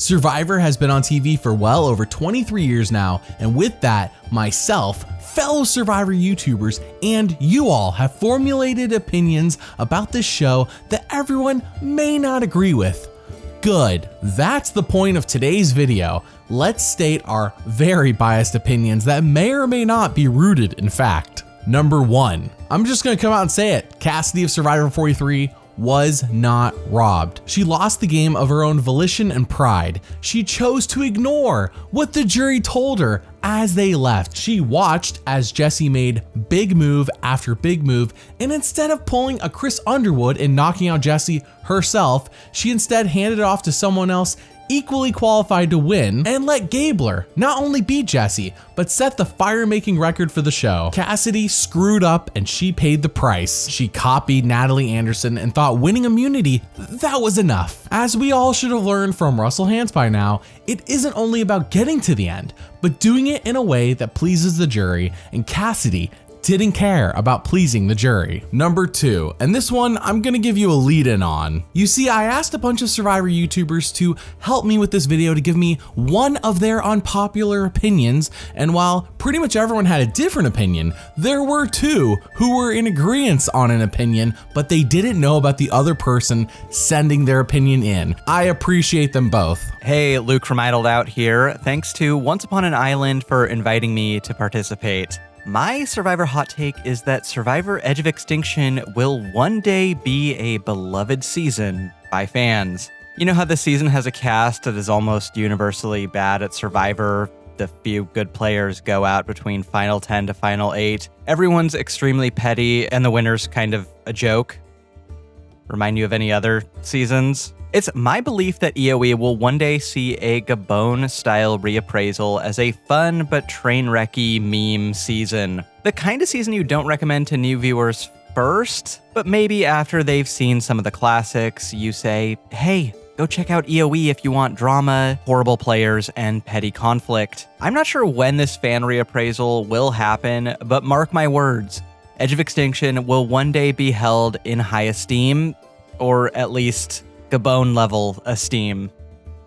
Survivor has been on TV for well over 23 years now, and with that, myself, fellow Survivor YouTubers, and you all have formulated opinions about this show that everyone may not agree with. Good, that's the point of today's video. Let's state our very biased opinions that may or may not be rooted in fact. Number 1, I'm just gonna come out and say it. Cassidy of Survivor 43 was not robbed. She lost the game of her own volition and pride. She chose to ignore what the jury told her as they left. She watched as Jesse made big move after big move, and instead of pulling a Chris Underwood and knocking out Jesse herself, she instead handed it off to someone else equally qualified to win and let Gabler not only beat Jesse, but set the fire-making record for the show. Cassidy screwed up and she paid the price. She copied Natalie Anderson and thought winning immunity, that was enough. As we all should have learned from Russell Hantz by now, it isn't only about getting to the end, but doing it in a way that pleases the jury, and Cassidy didn't care about pleasing the jury. Number 2, and this one I'm gonna give you a lead in on. You see, I asked a bunch of Survivor YouTubers to help me with this video to give me one of their unpopular opinions, and while pretty much everyone had a different opinion, there were 2 who were in agreement on an opinion, but they didn't know about the other person sending their opinion in. I appreciate them both. Hey, Luke from Idled Out here. Thanks to Once Upon an Island for inviting me to participate. My Survivor hot take is that Survivor Edge of Extinction will one day be a beloved season by fans. You know how this season has a cast that is almost universally bad at Survivor? The few good players go out between Final 10 to Final 8. Everyone's extremely petty, and the winner's kind of a joke. Remind you of any other seasons? It's my belief that EOE will one day see a Gabon-style reappraisal as a fun but train-wrecky meme season. The kind of season you don't recommend to new viewers first, but maybe after they've seen some of the classics, you say, hey, go check out EOE if you want drama, horrible players, and petty conflict. I'm not sure when this fan reappraisal will happen, but mark my words, Edge of Extinction will one day be held in high esteem, or at least Gabon level esteem.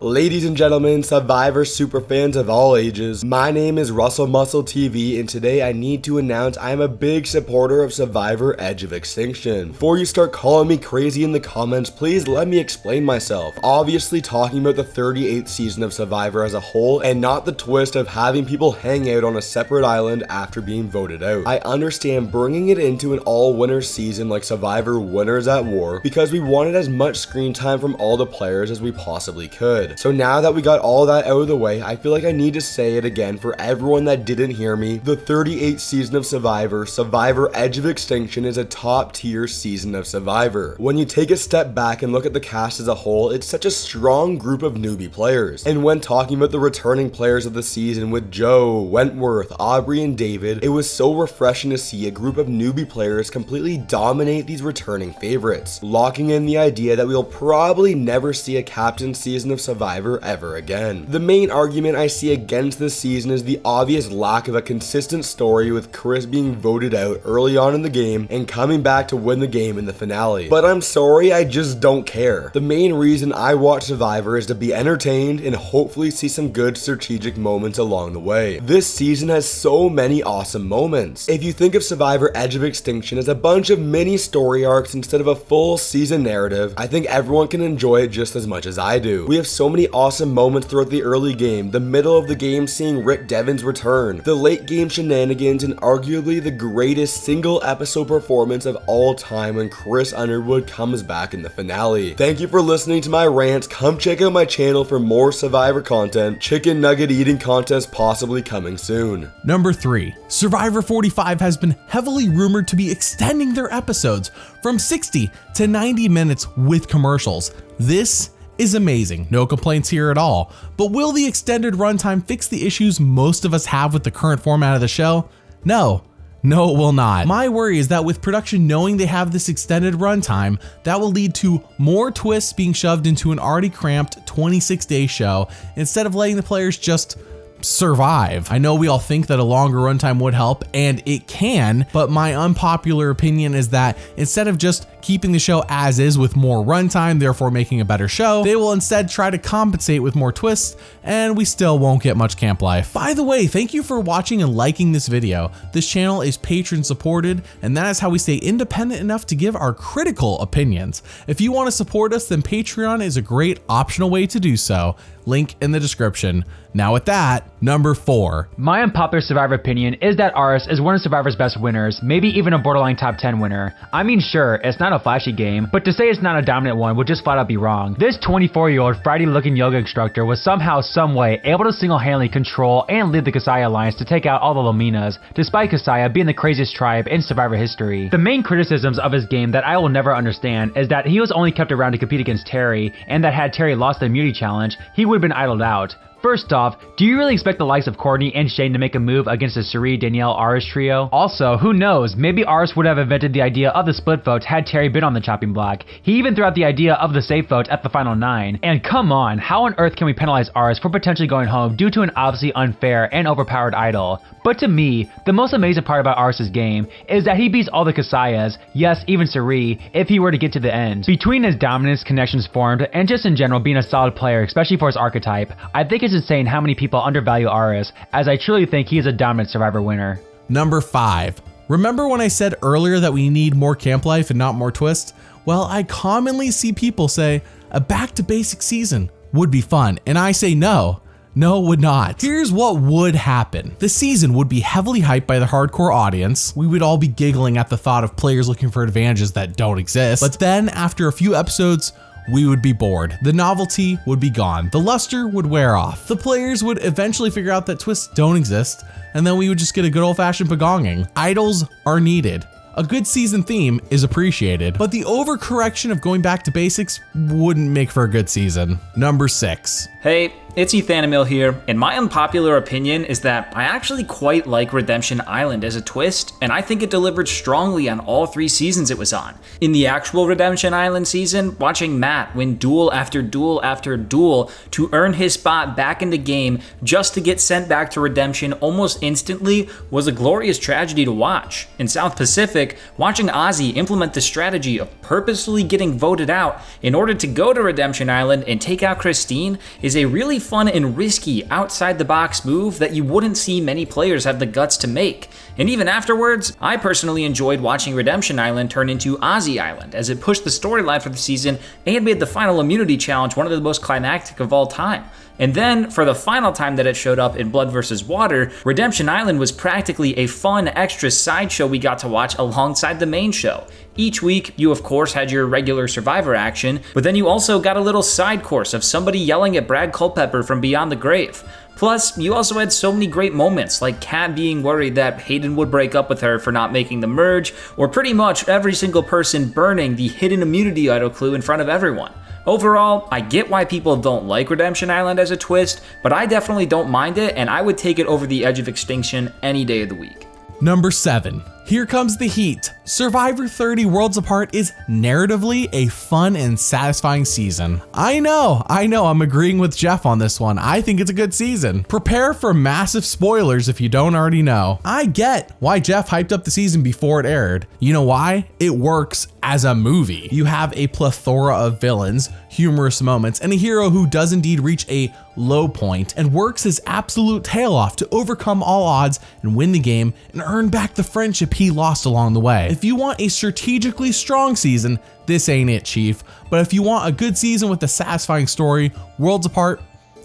Ladies and gentlemen, Survivor superfans of all ages, my name is RussellMuscleTV, and today I need to announce I am a big supporter of Survivor Edge of Extinction. Before you start calling me crazy in the comments, please let me explain myself. Obviously talking about the 38th season of Survivor as a whole, and not the twist of having people hang out on a separate island after being voted out. I understand bringing it into an all-winner season like Survivor Winners at War, because we wanted as much screen time from all the players as we possibly could. So now that we got all that out of the way, I feel like I need to say it again for everyone that didn't hear me. The 38th season of Survivor, Survivor Edge of Extinction, is a top tier season of Survivor. When you take a step back and look at the cast as a whole, it's such a strong group of newbie players. And when talking about the returning players of the season with Joe, Wentworth, Aubrey, and David, it was so refreshing to see a group of newbie players completely dominate these returning favorites, locking in the idea that we'll probably never see a captain season of Survivor ever again. The main argument I see against this season is the obvious lack of a consistent story, with Chris being voted out early on in the game and coming back to win the game in the finale. But I'm sorry, I just don't care. The main reason I watch Survivor is to be entertained and hopefully see some good strategic moments along the way. This season has so many awesome moments. If you think of Survivor Edge of Extinction as a bunch of mini story arcs instead of a full season narrative, I think everyone can enjoy it just as much as I do. We have so many awesome moments throughout the early game, the middle of the game seeing Rick Devens return, the late game shenanigans, and arguably the greatest single episode performance of all time when Chris Underwood comes back in the finale. Thank you for listening to my rants. Come check out my channel for more Survivor content. Chicken nugget eating contest possibly coming soon. Number 3, Survivor 45 has been heavily rumored to be extending their episodes from 60 to 90 minutes with commercials. This is amazing, no complaints here at all. But will the extended runtime fix the issues most of us have with the current format of the show? No, it will not. My worry is that with production knowing they have this extended runtime, that will lead to more twists being shoved into an already cramped 26-day show instead of letting the players just survive. I know we all think that a longer runtime would help, and it can, but my unpopular opinion is that instead of just keeping the show as is with more runtime, therefore making a better show. They will instead try to compensate with more twists, and we still won't get much camp life. By the way, thank you for watching and liking this video. This channel is patron supported, and that is how we stay independent enough to give our critical opinions. If you want to support us, then Patreon is a great optional way to do so. Link in the description. Now with that, number 4. My unpopular Survivor opinion is that Aris is one of Survivor's best winners, maybe even a borderline top 10 winner. I mean, sure, it's not a flashy game, but to say it's not a dominant one would just flat out be wrong. This 24-year-old Friday-looking yoga instructor was somehow, someway able to single-handedly control and lead the Kasaya Alliance to take out all the Lominas, despite Kasaya being the craziest tribe in Survivor history. The main criticisms of his game that I will never understand is that he was only kept around to compete against Terry, and that had Terry lost the immunity challenge, he would have been idled out. First off, do you really expect the likes of Courtney and Shane to make a move against the Cirie, Danielle, Aris trio? Also, who knows, maybe Aris would have invented the idea of the split vote had Terry been on the chopping block. He even threw out the idea of the safe vote at the final 9. And come on, how on earth can we penalize Aris for potentially going home due to an obviously unfair and overpowered idol? But to me, the most amazing part about Aris' game is that he beats all the Kasayas, yes, even Cirie, if he were to get to the end. Between his dominance, connections formed, and just in general being a solid player, especially for his archetype, I think it's insane how many people undervalue Aris, as I truly think he is a dominant Survivor winner. Number 5. Remember when I said earlier that we need more camp life and not more twists? Well, I commonly see people say a back to basic season would be fun, and I say no. No, it would not. Here's what would happen. The season would be heavily hyped by the hardcore audience. We would all be giggling at the thought of players looking for advantages that don't exist. But then after a few episodes, we would be bored. The novelty would be gone. The luster would wear off. The players would eventually figure out that twists don't exist, and then we would just get a good old-fashioned pagonging. Idols are needed. A good season theme is appreciated, but the overcorrection of going back to basics wouldn't make for a good season. Number 6. Hey, it's Ethanimale here, and my unpopular opinion is that I actually quite like Redemption Island as a twist, and I think it delivered strongly on all 3 seasons it was on. In the actual Redemption Island season, watching Matt win duel after duel after duel to earn his spot back in the game just to get sent back to Redemption almost instantly was a glorious tragedy to watch. In South Pacific, watching Ozzy implement the strategy of purposefully getting voted out in order to go to Redemption Island and take out Christine is a really fun and risky outside the box move that you wouldn't see many players have the guts to make. And even afterwards, I personally enjoyed watching Redemption Island turn into Ozzy Island as it pushed the storyline for the season and made the final immunity challenge one of the most climactic of all time. And then, for the final time that it showed up in Blood vs. Water, Redemption Island was practically a fun extra sideshow we got to watch alongside the main show. Each week, you of course had your regular Survivor action, but then you also got a little side course of somebody yelling at Brad Culpepper from beyond the grave. Plus, you also had so many great moments, like Kat being worried that Hayden would break up with her for not making the merge, or pretty much every single person burning the hidden immunity idol clue in front of everyone. Overall, I get why people don't like Redemption Island as a twist, but I definitely don't mind it, and I would take it over the Edge of Extinction any day of the week. Number 7. Here comes the heat. Survivor 30 Worlds Apart is narratively a fun and satisfying season. I know, I'm agreeing with Jeff on this one. I think it's a good season. Prepare for massive spoilers if you don't already know. I get why Jeff hyped up the season before it aired. You know why? It works as a movie. You have a plethora of villains, humorous moments, and a hero who does indeed reach a low point and works his absolute tail off to overcome all odds and win the game and earn back the friendship he lost along the way. If you want a strategically strong season, this ain't it, Chief. But if you want a good season with a satisfying story, Worlds Apart,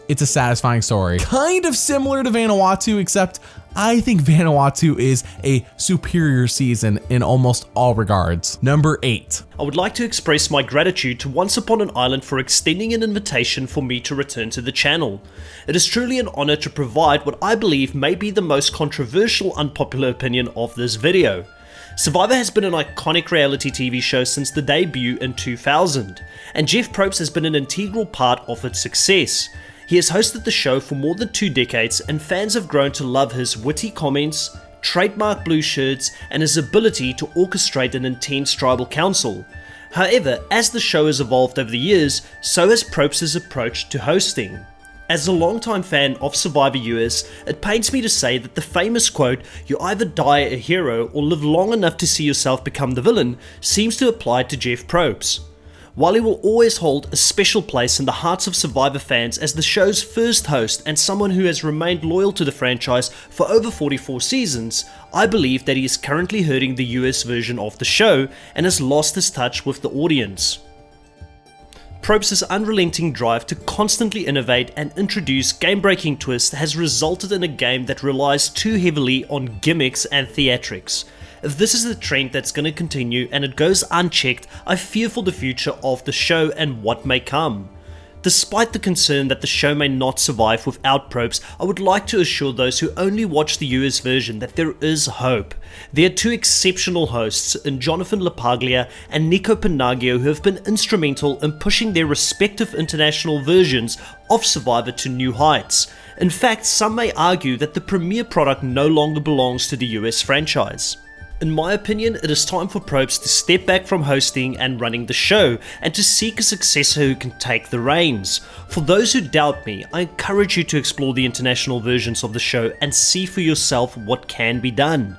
it's a satisfying story. Kind of similar to Vanuatu, except I think Vanuatu is a superior season in almost all regards. Number 8. I would like to express my gratitude to Once Upon an Island for extending an invitation for me to return to the channel. It is truly an honor to provide what I believe may be the most controversial unpopular opinion of this video. Survivor has been an iconic reality TV show since the debut in 2000, and Jeff Probst has been an integral part of its success. He has hosted the show for more than 2 decades, and fans have grown to love his witty comments, trademark blue shirts, and his ability to orchestrate an intense tribal council. However, as the show has evolved over the years, so has Probst's approach to hosting. As a longtime fan of Survivor US, it pains me to say that the famous quote, "You either die a hero or live long enough to see yourself become the villain," seems to apply to Jeff Probst. While he will always hold a special place in the hearts of Survivor fans as the show's first host and someone who has remained loyal to the franchise for over 44 seasons, I believe that he is currently hurting the US version of the show and has lost his touch with the audience. Probst's unrelenting drive to constantly innovate and introduce game-breaking twists has resulted in a game that relies too heavily on gimmicks and theatrics. If this is the trend that's going to continue and it goes unchecked, I fear for the future of the show and what may come. Despite the concern that the show may not survive without Probst, I would like to assure those who only watch the US version that there is hope. There are two exceptional hosts in Jonathan LaPaglia and Nico Panaggio who have been instrumental in pushing their respective international versions of Survivor to new heights. In fact, some may argue that the premiere product no longer belongs to the US franchise. In my opinion, it is time for Probst to step back from hosting and running the show and to seek a successor who can take the reins. For those who doubt me, I encourage you to explore the international versions of the show and see for yourself what can be done.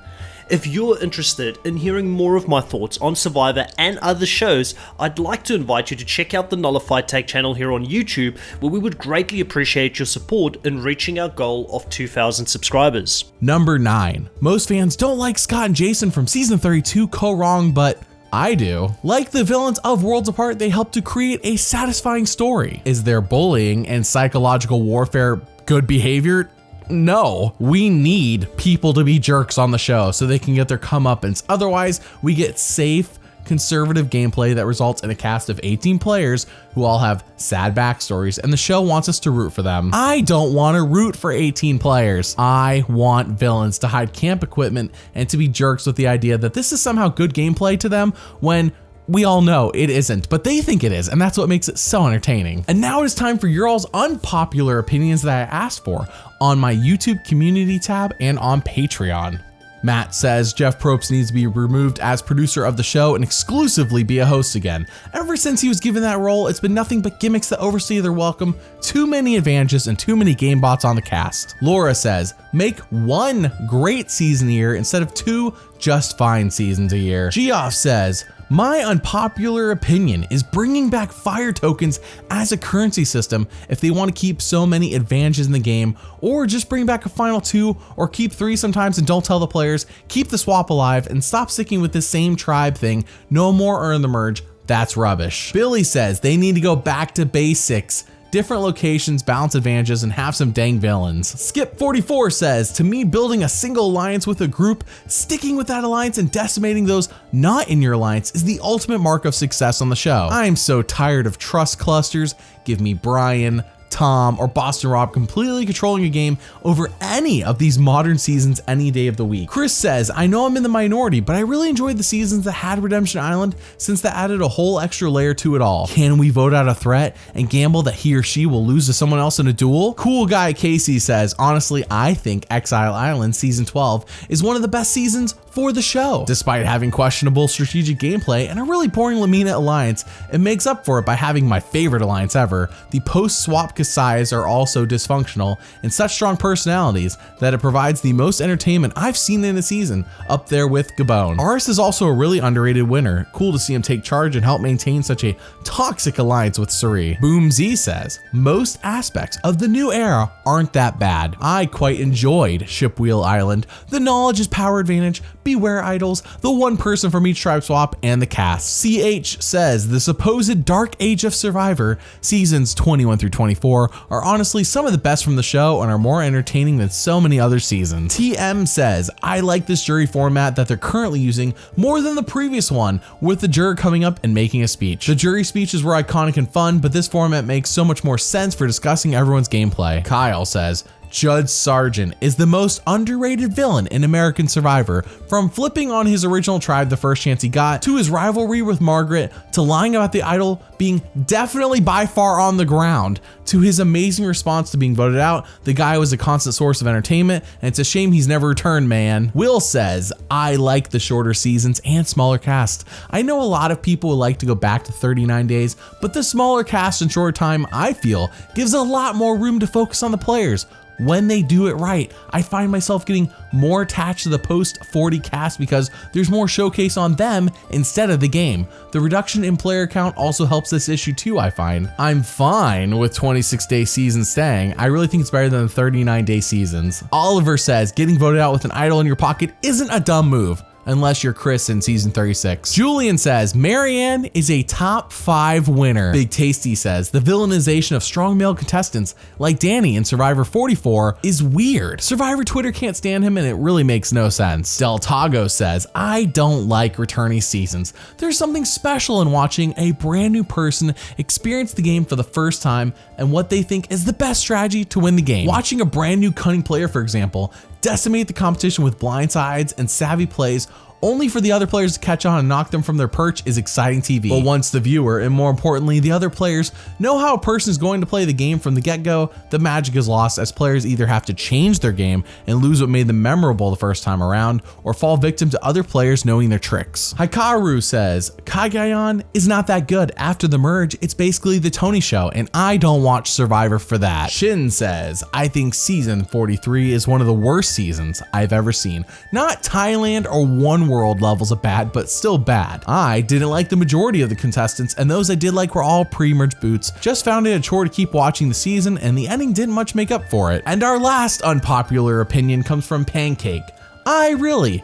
If you're interested in hearing more of my thoughts on Survivor and other shows, I'd like to invite you to check out the Nullified Take channel here on YouTube, where we would greatly appreciate your support in reaching our goal of 2,000 subscribers. Number 9. Most fans don't like Scott and Jason from season 32 Wrong, but I do. Like the villains of Worlds Apart, they help to create a satisfying story. Is their bullying and psychological warfare good behavior? No, we need people to be jerks on the show so they can get their comeuppance. Otherwise, we get safe, conservative gameplay that results in a cast of 18 players who all have sad backstories, and the show wants us to root for them. I don't want to root for 18 players. I want villains to hide camp equipment and to be jerks with the idea that this is somehow good gameplay to them when we all know it isn't, but they think it is, and that's what makes it so entertaining. And now it is time for your all's unpopular opinions that I asked for on my YouTube community tab and on Patreon. Matt says Jeff Probst needs to be removed as producer of the show and exclusively be a host again. Ever since he was given that role, it's been nothing but gimmicks that overstay their welcome, too many advantages, and too many game bots on the cast. Laura says, make one great season a year instead of 2 just fine seasons a year. Geoff says, my unpopular opinion is bringing back fire tokens as a currency system if they want to keep so many advantages in the game, or just bring back a final 2 or keep 3 sometimes and don't tell the players, keep the swap alive and stop sticking with the same tribe thing, no more earn the merge, that's rubbish. Billy says they need to go back to basics. Different locations, balance advantages, and have some dang villains. Skip44 says, to me, building a single alliance with a group, sticking with that alliance and decimating those not in your alliance is the ultimate mark of success on the show. I'm so tired of trust clusters. Give me Brian, Tom, or Boston Rob completely controlling a game over any of these modern seasons any day of the week. Chris says, I know I'm in the minority, but I really enjoyed the seasons that had Redemption Island since that added a whole extra layer to it all. Can we vote out a threat and gamble that he or she will lose to someone else in a duel? Cool Guy Casey says, honestly, I think Exile Island season 12 is one of the best seasons for the show. Despite having questionable strategic gameplay and a really boring Lamina alliance, it makes up for it by having my favorite alliance ever. The post-swap Kasai's are also dysfunctional and such strong personalities that it provides the most entertainment I've seen in a season, up there with Gabon. Aris is also a really underrated winner. Cool to see him take charge and help maintain such a toxic alliance with Suri. Boom Z says, most aspects of the new era aren't that bad. I quite enjoyed Shipwheel Island. The knowledge is power advantage, beware idols, the one person from each tribe swap, and the cast. CH says the supposed dark age of Survivor seasons 21 through 24 are honestly some of the best from the show and are more entertaining than so many other seasons. TM says, I like this jury format that they're currently using more than the previous one, with the juror coming up and making a speech. The jury speeches were iconic and fun, but this format makes so much more sense for discussing everyone's gameplay. Kyle says, Judge Sargent is the most underrated villain in American Survivor. From flipping on his original tribe the first chance he got, to his rivalry with Margaret, to lying about the idol being definitely by far on the ground, to his amazing response to being voted out, the guy was a constant source of entertainment, and it's a shame he's never returned, man. Will says, I like the shorter seasons and smaller cast. I know a lot of people would like to go back to 39 days, but the smaller cast and shorter time, I feel, gives a lot more room to focus on the players. When they do it right, I find myself getting more attached to the post 40 cast because there's more showcase on them instead of the game. The reduction in player count also helps this issue too, I find. I'm fine with 26-day seasons staying. I really think it's better than the 39-day seasons. Oliver says, getting voted out with an idol in your pocket isn't a dumb move. Unless you're Chris in season 36. Julian says, Marianne is a top 5 winner. Big Tasty says, the villainization of strong male contestants like Danny in Survivor 44 is weird. Survivor Twitter can't stand him and it really makes no sense. Del Tago says, I don't like returnee seasons. There's something special in watching a brand new person experience the game for the first time and what they think is the best strategy to win the game. Watching a brand new cunning player, for example, decimate the competition with blindsides and savvy plays only for the other players to catch on and knock them from their perch is exciting TV. But once the viewer, and more importantly, the other players, know how a person is going to play the game from the get-go, the magic is lost as players either have to change their game and lose what made them memorable the first time around, or fall victim to other players knowing their tricks. Hikaru says, Kagayan is not that good. After the merge, it's basically the Tony show, and I don't watch Survivor for that. Shin says, I think season 43 is one of the worst seasons I've ever seen. Not Thailand or One World levels of bad, but still bad. I didn't like the majority of the contestants, and those I did like were all pre-merge boots. Just found it a chore to keep watching the season, and the ending didn't much make up for it. And our last unpopular opinion comes from Pancake. I really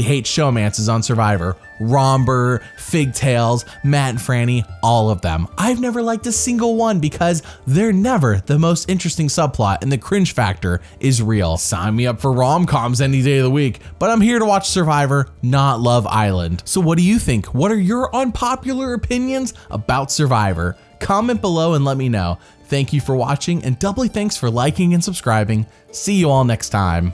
hate showmances on Survivor. Romber, Figtails, Matt and Franny, all of them. I've never liked a single one because they're never the most interesting subplot and the cringe factor is real. Sign me up for rom-coms any day of the week, but I'm here to watch Survivor, not Love Island. So what do you think? What are your unpopular opinions about Survivor? Comment below and let me know. Thank you for watching, and doubly thanks for liking and subscribing. See you all next time.